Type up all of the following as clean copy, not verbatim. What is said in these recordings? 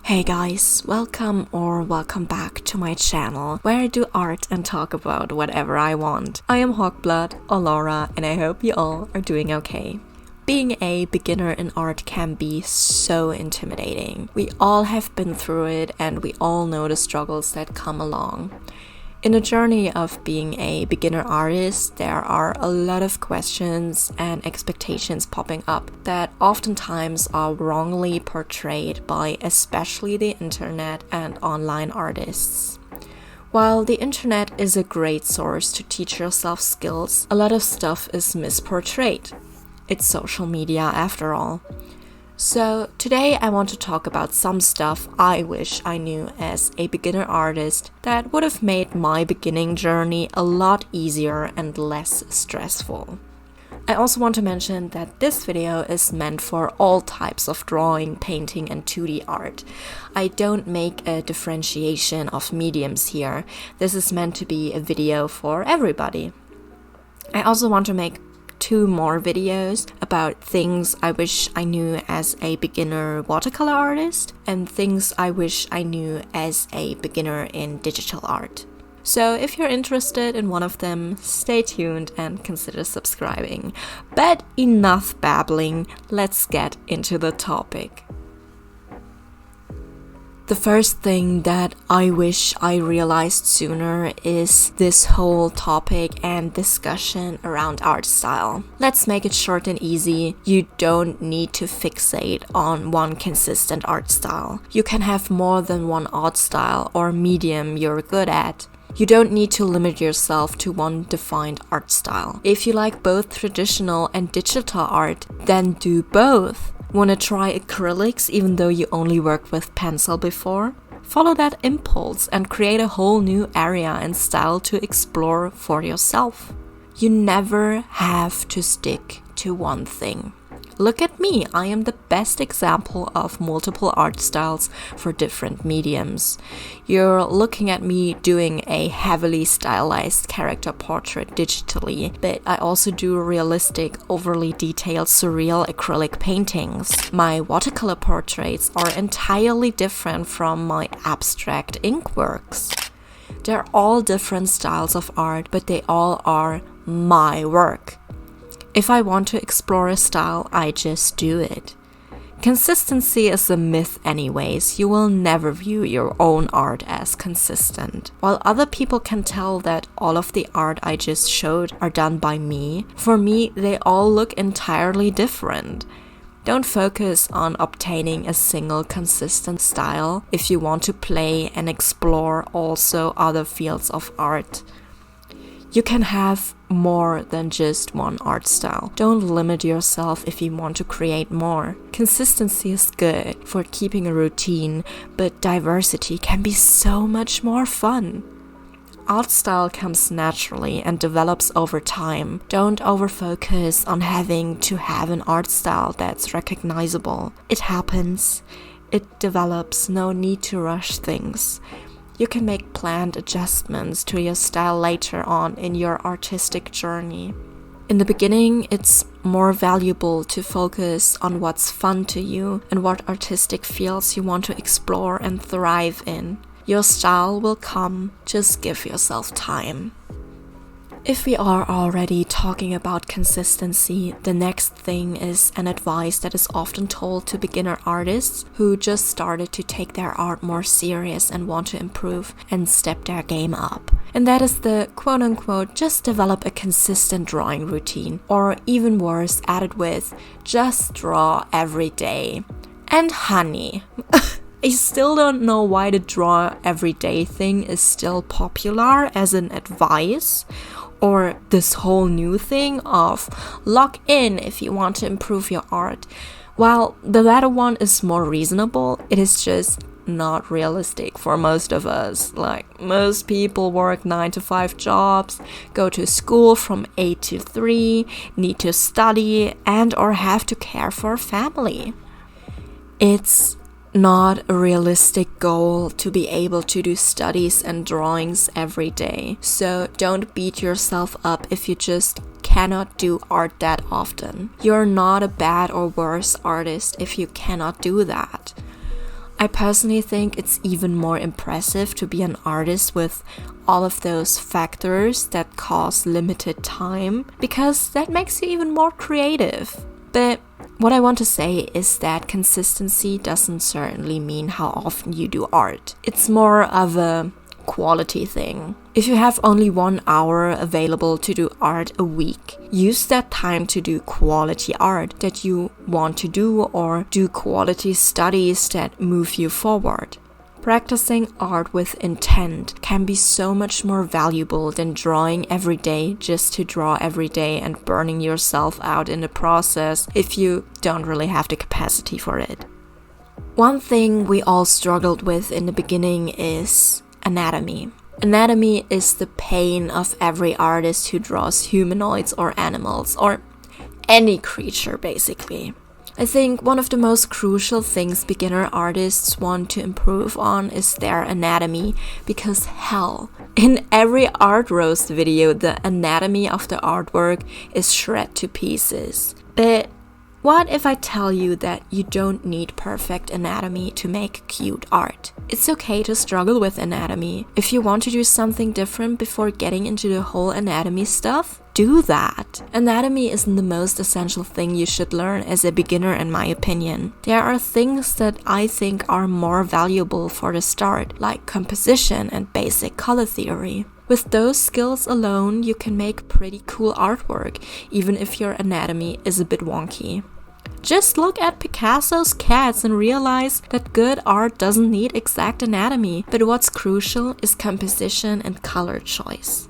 Hey guys, welcome back to my channel where I do art and talk about whatever I want. I am Hawkblood, or Laura, and I hope you all are doing okay. Being a beginner in art can be so intimidating. We all have been through it and we all know the struggles that come along. In the journey of being a beginner artist, there are a lot of questions and expectations popping up that oftentimes are wrongly portrayed by especially the internet and online artists. While the internet is a great source to teach yourself skills, a lot of stuff is misportrayed. It's social media after all. So today I want to talk about some stuff I wish I knew as a beginner artist that would have made my beginning journey a lot easier and less stressful. I also want to mention that this video is meant for all types of drawing, painting, and 2D art. I don't make a differentiation of mediums here. This is meant to be a video for everybody. I also want to make 2 more videos about things I wish I knew as a beginner watercolor artist and things I wish I knew as a beginner in digital art. So if you're interested in one of them, stay tuned and consider subscribing. But enough babbling, let's get into the topic. The first thing that I wish I realized sooner is this whole topic and discussion around art style. Let's make it short and easy. You don't need to fixate on one consistent art style. You can have more than one art style or medium you're good at. You don't need to limit yourself to one defined art style. If you like both traditional and digital art, then do both. Want to try acrylics even though you only worked with pencil before? Follow that impulse and create a whole new area and style to explore for yourself. You never have to stick to one thing. Look at me, I am the best example of multiple art styles for different mediums. You're looking at me doing a heavily stylized character portrait digitally, but I also do realistic, overly detailed, surreal acrylic paintings. My watercolor portraits are entirely different from my abstract ink works. They're all different styles of art, but they all are my work. If I want to explore a style, I just do it. Consistency is a myth anyways. You will never view your own art as consistent. While other people can tell that all of the art I just showed are done by me, for me they all look entirely different. Don't focus on obtaining a single consistent style if you want to play and explore also other fields of art. You can have more than just one art style. Don't limit yourself if you want to create more. Consistency is good for keeping a routine, but diversity can be so much more fun. Art style comes naturally and develops over time. Don't overfocus on having to have an art style that's recognizable. It happens. It develops. No need to rush things. You can make planned adjustments to your style later on in your artistic journey. In the beginning, it's more valuable to focus on what's fun to you and what artistic fields you want to explore and thrive in. Your style will come, just give yourself time. If we are already talking about consistency, the next thing is an advice that is often told to beginner artists who just started to take their art more serious and want to improve and step their game up. And that is the quote-unquote just develop a consistent drawing routine, or even worse, added with just draw every day. And honey, I still don't know why the draw every day thing is still popular as an advice. Or this whole new thing of log in if you want to improve your art. While the latter one is more reasonable, it is just not realistic for most of us. Like, most people work 9-to-5 jobs, go to school from 8 to 3, need to study and or have to care for a family. It's not a realistic goal to be able to do studies and drawings every day. So don't beat yourself up if you just cannot do art that often. You're not a bad or worse artist if you cannot do that. I personally think it's even more impressive to be an artist with all of those factors that cause limited time, because that makes you even more creative. But what I want to say is that consistency doesn't certainly mean how often you do art. It's more of a quality thing. If you have only 1 hour available to do art a week, use that time to do quality art that you want to do, or do quality studies that move you forward. Practicing art with intent can be so much more valuable than drawing every day just to draw every day and burning yourself out in the process if you don't really have the capacity for it. One thing we all struggled with in the beginning is anatomy. Anatomy is the pain of every artist who draws humanoids or animals, or any creature basically. I think one of the most crucial things beginner artists want to improve on is their anatomy, because hell, in every art roast video, the anatomy of the artwork is shred to pieces. But what if I tell you that you don't need perfect anatomy to make cute art? It's okay to struggle with anatomy. If you want to do something different before getting into the whole anatomy stuff, do that. Anatomy isn't the most essential thing you should learn as a beginner, in my opinion. There are things that I think are more valuable for the start, like composition and basic color theory. With those skills alone, you can make pretty cool artwork, even if your anatomy is a bit wonky. Just look at Picasso's cats and realize that good art doesn't need exact anatomy, but what's crucial is composition and color choice.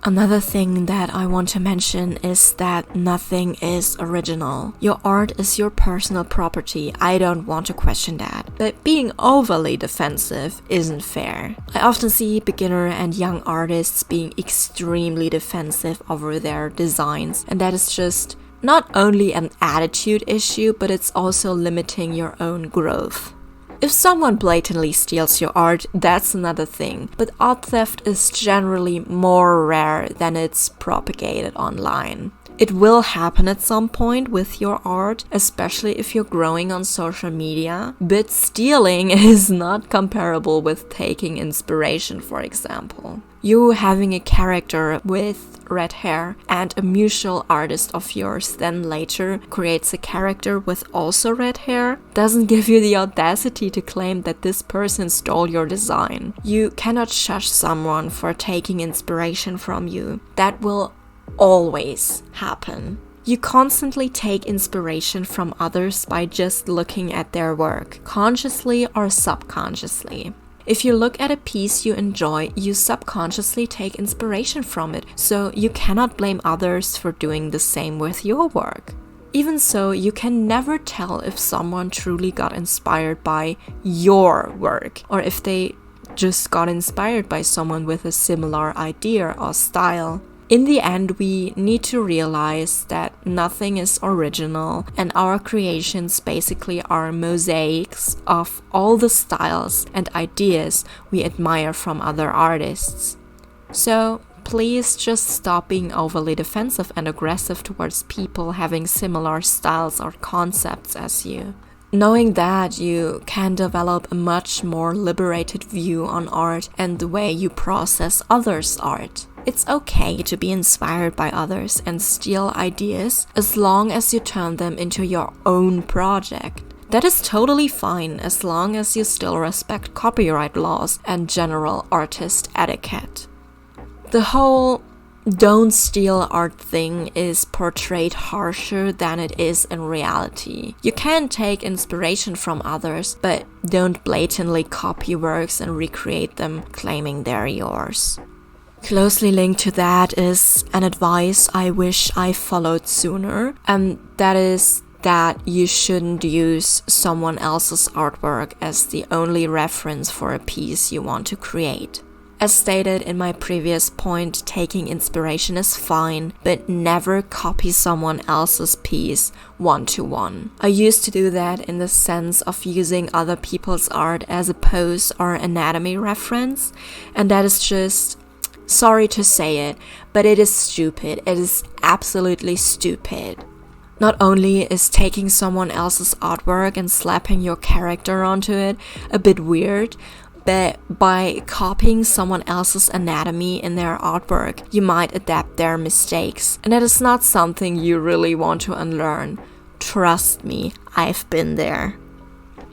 Another thing that I want to mention is that nothing is original. Your art is your personal property. I don't want to question that. But being overly defensive isn't fair. I often see beginner and young artists being extremely defensive over their designs, and that is just not only an attitude issue, but it's also limiting your own growth. If someone blatantly steals your art, that's another thing, but art theft is generally more rare than it's propagated online. It will happen at some point with your art, especially if you're growing on social media, but stealing is not comparable with taking inspiration, for example. You having a character with red hair and a mutual artist of yours then later creates a character with also red hair doesn't give you the audacity to claim that this person stole your design. You cannot shush someone for taking inspiration from you. That will always happen. You constantly take inspiration from others by just looking at their work, consciously or subconsciously. If you look at a piece you enjoy, you subconsciously take inspiration from it, so you cannot blame others for doing the same with your work. Even so, you can never tell if someone truly got inspired by your work, or if they just got inspired by someone with a similar idea or style. In the end, we need to realize that nothing is original, and our creations basically are mosaics of all the styles and ideas we admire from other artists. So please just stop being overly defensive and aggressive towards people having similar styles or concepts as you. Knowing that, you can develop a much more liberated view on art and the way you process others' art. It's okay to be inspired by others and steal ideas as long as you turn them into your own project. That is totally fine as long as you still respect copyright laws and general artist etiquette. The whole don't steal art thing is portrayed harsher than it is in reality. You can take inspiration from others, but don't blatantly copy works and recreate them claiming they're yours. Closely linked to that is an advice I wish I followed sooner, and that is that you shouldn't use someone else's artwork as the only reference for a piece you want to create. As stated in my previous point, taking inspiration is fine, but never copy someone else's piece one-to-one. I used to do that in the sense of using other people's art as a pose or anatomy reference, and that is just, sorry to say it, but it is stupid. It is absolutely stupid. Not only is taking someone else's artwork and slapping your character onto it a bit weird, but by copying someone else's anatomy in their artwork, you might adapt their mistakes. And that is not something you really want to unlearn. Trust me, I've been there.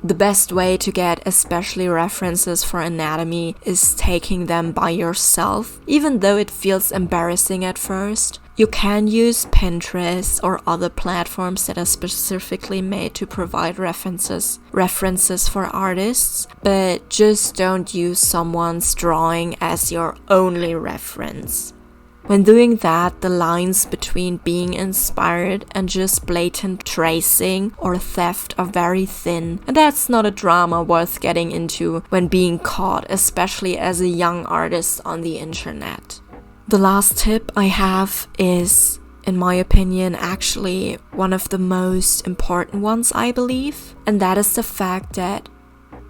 The best way to get especially references for anatomy is taking them by yourself, even though it feels embarrassing at first. You can use Pinterest or other platforms that are specifically made to provide references for artists, but just don't use someone's drawing as your only reference. When doing that, the lines between being inspired and just blatant tracing or theft are very thin, and that's not a drama worth getting into when being caught, especially as a young artist on the internet. The last tip I have is, in my opinion, actually one of the most important ones, I believe, and that is the fact that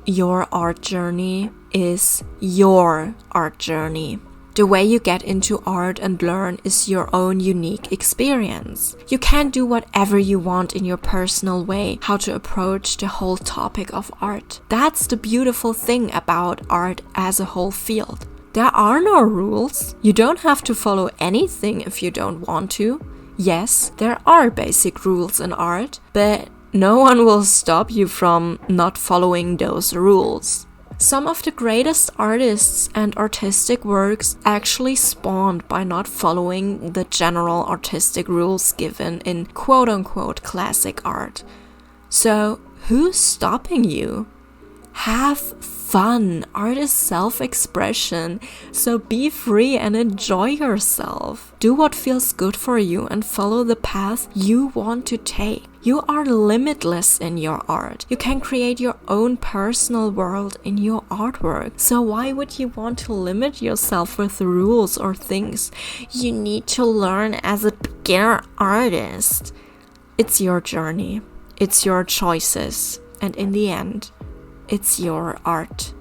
your art journey is your art journey. The way you get into art and learn is your own unique experience. You can't do whatever you want in your personal way, how to approach the whole topic of art. That's the beautiful thing about art as a whole field. There are no rules. You don't have to follow anything if you don't want to. Yes, there are basic rules in art, but no one will stop you from not following those rules. Some of the greatest artists and artistic works actually spawned by not following the general artistic rules given in quote-unquote classic art. So, who's stopping you? Have fun. Art is self-expression, so be free and enjoy yourself. Do what feels good for you and follow the path you want to take. You are limitless in your art. You can create your own personal world in your artwork. So why would you want to limit yourself with rules or things you need to learn as a beginner artist? It's your journey. It's your choices. And in the end, it's your art.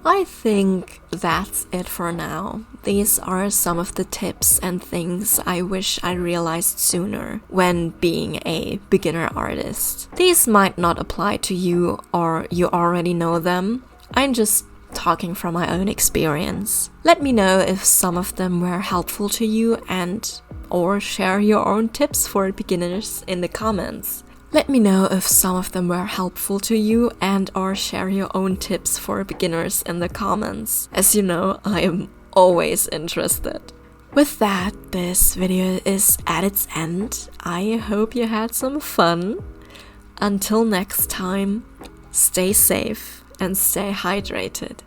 I think that's it for now. These are some of the tips and things I wish I realized sooner when being a beginner artist. These might not apply to you or you already know them. I'm just talking from my own experience. Let me know if some of them were helpful to you or share your own tips for beginners in the comments. Let me know if some of them were helpful to you or share your own tips for beginners in the comments. As you know, I am always interested. With that, this video is at its end. I hope you had some fun. Until next time, stay safe and stay hydrated.